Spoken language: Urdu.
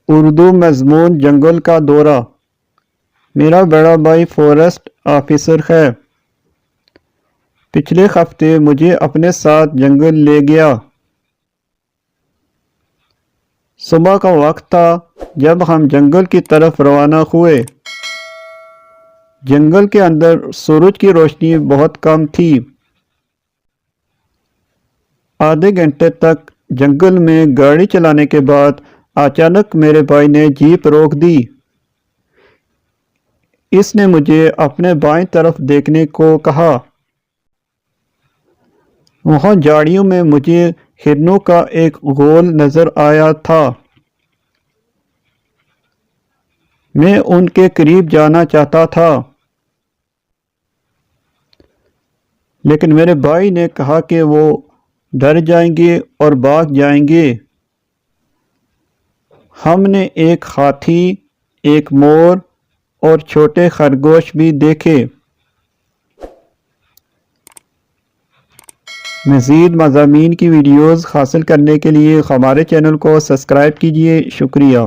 اردو مضمون جنگل کا دورہ۔ میرا بڑا بھائی فارسٹ آفیسر ہے۔ پچھلے ہفتے مجھے اپنے ساتھ جنگل لے گیا۔ صبح کا وقت تھا جب ہم جنگل کی طرف روانہ ہوئے۔ جنگل کے اندر سورج کی روشنی بہت کم تھی۔ آدھے گھنٹے تک جنگل میں گاڑی چلانے کے بعد اچانک میرے بھائی نے جیپ روک دی۔ اس نے مجھے اپنے بائیں طرف دیکھنے کو کہا۔ وہاں جھاڑیوں میں مجھے ہرنوں کا ایک غول نظر آیا تھا۔ میں ان کے قریب جانا چاہتا تھا، لیکن میرے بھائی نے کہا کہ وہ ڈر جائیں گے اور بھاگ جائیں گے۔ ہم نے ایک ہاتھی، ایک مور اور چھوٹے خرگوش بھی دیکھے۔ مزید مضامین کی ویڈیوز حاصل کرنے کے لیے ہمارے چینل کو سبسکرائب کیجیے۔ شکریہ۔